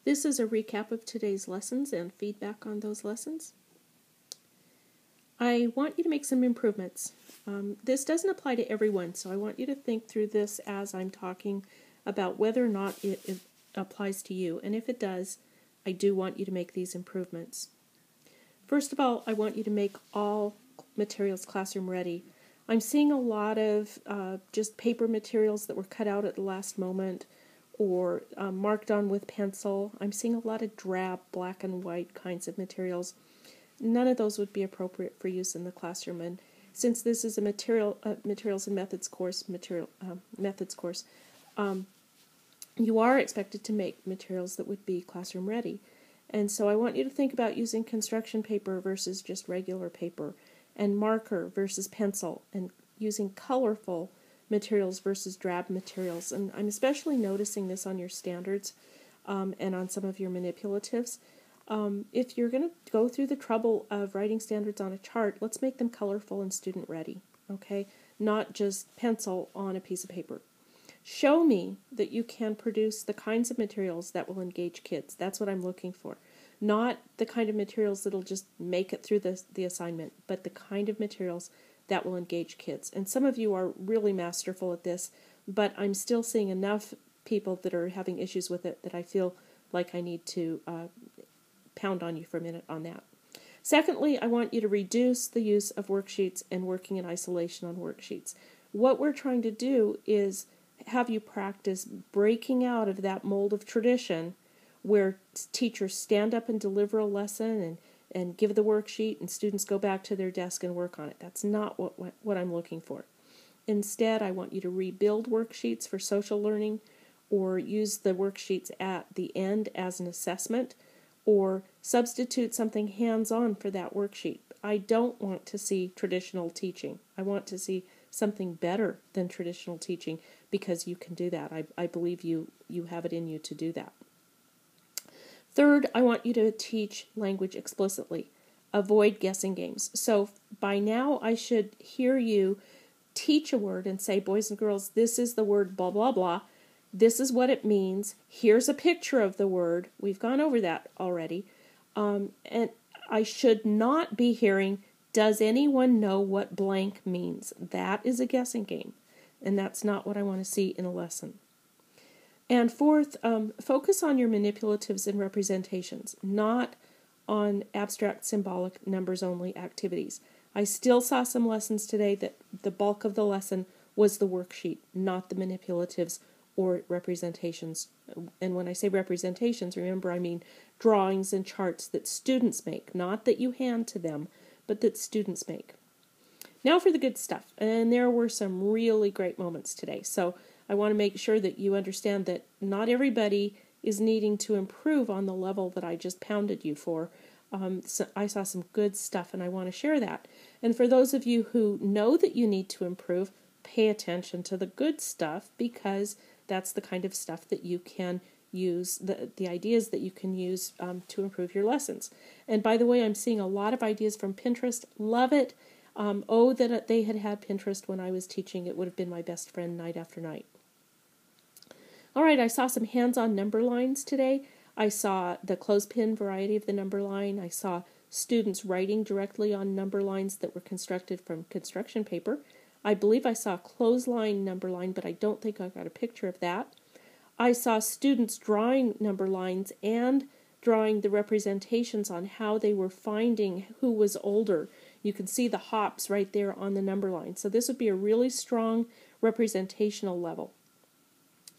This is a recap of today's lessons and feedback on those lessons. I want you to make some improvements. This doesn't apply to everyone, so I want you to think through this as I'm talking about whether or not it applies to you. And if it does, I do want you to make these improvements. First of all, I want you to make all materials classroom ready. I'm seeing a lot of just paper materials that were cut out at the last moment or marked on with pencil. I'm seeing a lot of drab, black and white kinds of materials. None of those would be appropriate for use in the classroom. And since this is a materials and methods course, you are expected to make materials that would be classroom ready. And so I want you to think about using construction paper versus just regular paper, and marker versus pencil, and using colorful materials versus drab materials. And I'm especially noticing this on your standards and on some of your manipulatives. If you're going to go through the trouble of writing standards on a chart, let's make them colorful and student ready, okay? Not just pencil on a piece of paper. Show me that you can produce the kinds of materials that will engage kids. That's what I'm looking for. Not the kind of materials that'll just make it through the assignment, but the kind of materials that will engage kids. And some of you are really masterful at this, but I'm still seeing enough people that are having issues with it that I feel like I need to pound on you for a minute on that. Secondly, I want you to reduce the use of worksheets and working in isolation on worksheets. What we're trying to do is have you practice breaking out of that mold of tradition where teachers stand up and deliver a lesson and give the worksheet and students go back to their desk and work on it. That's not what I'm looking for. Instead, I want you to rebuild worksheets for social learning, or use the worksheets at the end as an assessment, or substitute something hands-on for that worksheet. I don't want to see traditional teaching. I want to see something better than traditional teaching, because you can do that. I believe you have it in you to do that. Third, I want you to teach language explicitly. Avoid guessing games. So by now I should hear you teach a word and say, boys and girls, this is the word blah, blah, blah. This is what it means. Here's a picture of the word. We've gone over that already. And I should not be hearing, does anyone know what blank means? That is a guessing game. And that's not what I want to see in a lesson. And fourth, focus on your manipulatives and representations, not on abstract, symbolic, numbers-only activities. I still saw some lessons today that the bulk of the lesson was the worksheet, not the manipulatives or representations. And when I say representations, remember I mean drawings and charts that students make, not that you hand to them, but that students make. Now for the good stuff. And there were some really great moments today. So I want to make sure that you understand that not everybody is needing to improve on the level that I just pounded you for. So I saw some good stuff, and I want to share that. And for those of you who know that you need to improve, pay attention to the good stuff, because that's the kind of stuff that you can use, the ideas that you can use to improve your lessons. And by the way, I'm seeing a lot of ideas from Pinterest. Love it. That they had Pinterest when I was teaching. It would have been my best friend night after night. All right, I saw some hands-on number lines today. I saw the clothespin variety of the number line. I saw students writing directly on number lines that were constructed from construction paper. I believe I saw a clothesline number line, but I don't think I got a picture of that. I saw students drawing number lines and drawing the representations on how they were finding who was older. You can see the hops right there on the number line. So this would be a really strong representational level.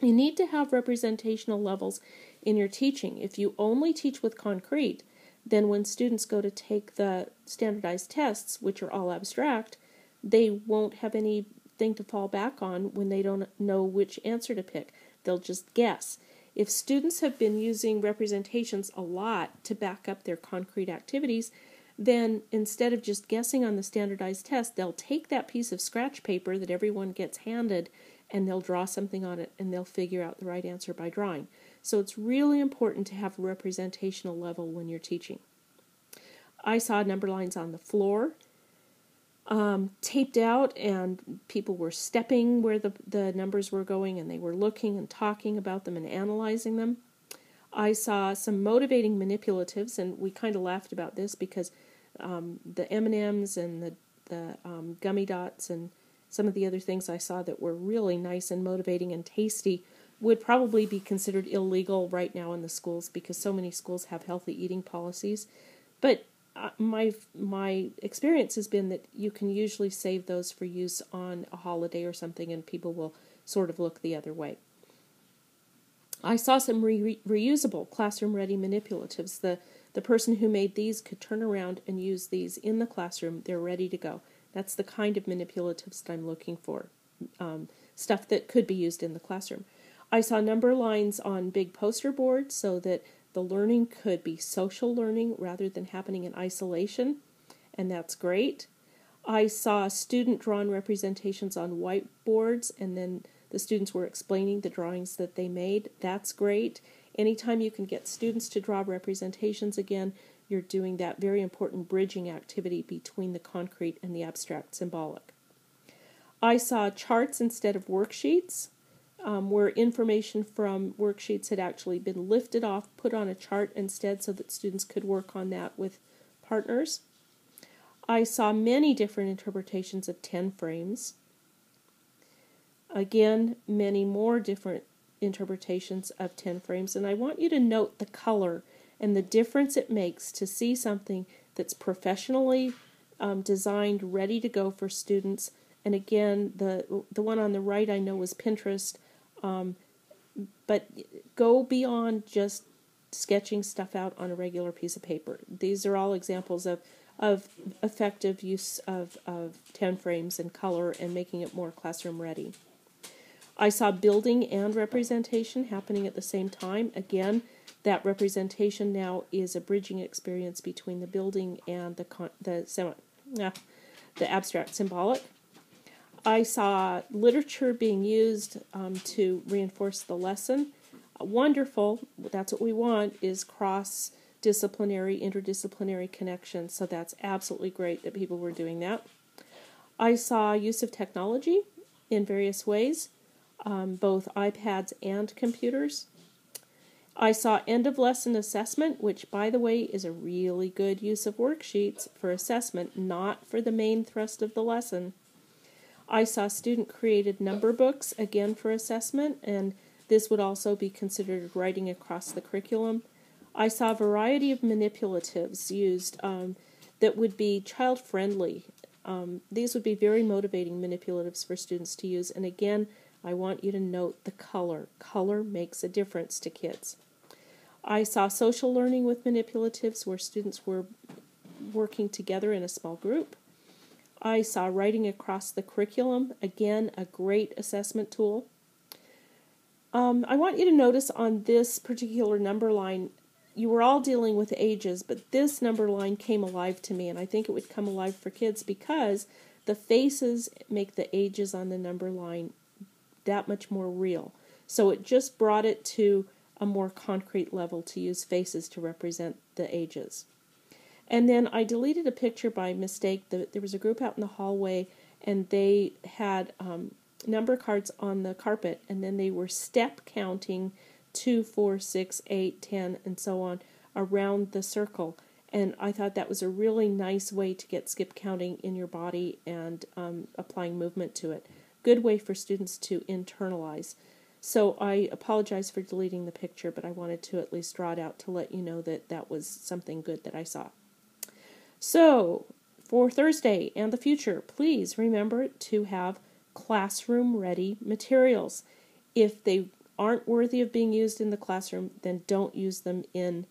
You need to have representational levels in your teaching. If you only teach with concrete, then when students go to take the standardized tests, which are all abstract, they won't have anything to fall back on when they don't know which answer to pick. They'll just guess. If students have been using representations a lot to back up their concrete activities, then instead of just guessing on the standardized test, they'll take that piece of scratch paper that everyone gets handed and they'll draw something on it and they'll figure out the right answer by drawing. So it's really important to have a representational level when you're teaching. I saw number lines on the floor, taped out, and people were stepping where the numbers were going, and they were looking and talking about them and analyzing them. I saw some motivating manipulatives, and we kind of laughed about this because the M&Ms and the gummy dots and some of the other things I saw that were really nice and motivating and tasty would probably be considered illegal right now in the schools because so many schools have healthy eating policies. But my experience has been that you can usually save those for use on a holiday or something, and people will sort of look the other way. I saw some reusable classroom-ready manipulatives. The person who made these could turn around and use these in the classroom. They're ready to go. That's the kind of manipulatives that I'm looking for, stuff that could be used in the classroom. I saw number lines on big poster boards so that the learning could be social learning rather than happening in isolation, and that's great. I saw student-drawn representations on whiteboards, and then the students were explaining the drawings that they made. That's great. Anytime you can get students to draw representations again, you're doing that very important bridging activity between the concrete and the abstract symbolic. I saw charts instead of worksheets, where information from worksheets had actually been lifted off, put on a chart instead so that students could work on that with partners. I saw many different interpretations of 10 frames. Again, many more different interpretations of 10 frames, and I want you to note the color and the difference it makes to see something that's professionally designed, ready to go for students. And again, the one on the right I know was Pinterest, but go beyond just sketching stuff out on a regular piece of paper. These are all examples of effective use of 10 frames and color and making it more classroom ready. I saw building and representation happening at the same time. Again, that representation now is a bridging experience between the building and the abstract symbolic. I saw literature being used to reinforce the lesson. Wonderful, that's what we want, is cross-disciplinary, interdisciplinary connection, so that's absolutely great that people were doing that. I saw use of technology in various ways, both iPads and computers. I saw end-of-lesson assessment, which, by the way, is a really good use of worksheets for assessment, not for the main thrust of the lesson. I saw student-created number books, again for assessment, and this would also be considered writing across the curriculum. I saw a variety of manipulatives used that would be child-friendly. These would be very motivating manipulatives for students to use, and again, I want you to note the color. Color makes a difference to kids. I saw social learning with manipulatives where students were working together in a small group. I saw writing across the curriculum, again, a great assessment tool. I want you to notice on this particular number line, you were all dealing with ages, but this number line came alive to me, and I think it would come alive for kids because the faces make the ages on the number line that much more real. So it just brought it to a more concrete level to use faces to represent the ages. And then I deleted a picture by mistake. There was a group out in the hallway, and they had number cards on the carpet, and then they were step counting 2, 4, 6, 8, 10, and so on around the circle. And I thought that was a really nice way to get skip counting in your body and applying movement to it. Good way for students to internalize. So I apologize for deleting the picture, but I wanted to at least draw it out to let you know that that was something good that I saw. So for Thursday and the future, please remember to have classroom-ready materials. If they aren't worthy of being used in the classroom, then don't use them in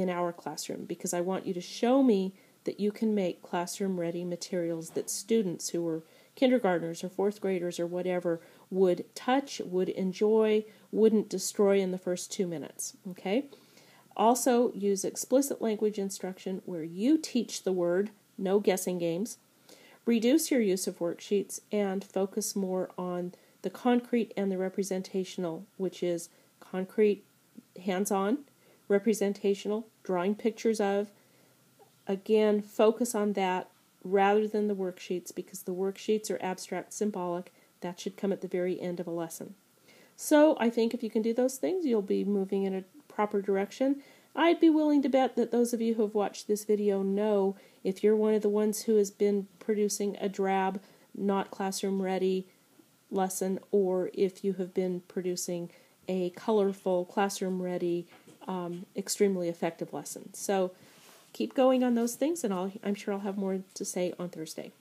our classroom, because I want you to show me that you can make classroom-ready materials that students who are kindergartners or fourth graders or whatever would touch, would enjoy, wouldn't destroy in the first 2 minutes. Okay? Also, use explicit language instruction where you teach the word, no guessing games. Reduce your use of worksheets and focus more on the concrete and the representational, which is concrete, hands-on, representational, drawing pictures of. Again, focus on that rather than the worksheets, because the worksheets are abstract symbolic. That should come at the very end of a lesson. So I think if you can do those things, you'll be moving in a proper direction. I'd be willing to bet that those of you who have watched this video know if you're one of the ones who has been producing a drab, not classroom ready lesson, or if you have been producing a colorful, classroom ready, extremely effective lesson. So keep going on those things, and I'm sure I'll have more to say on Thursday.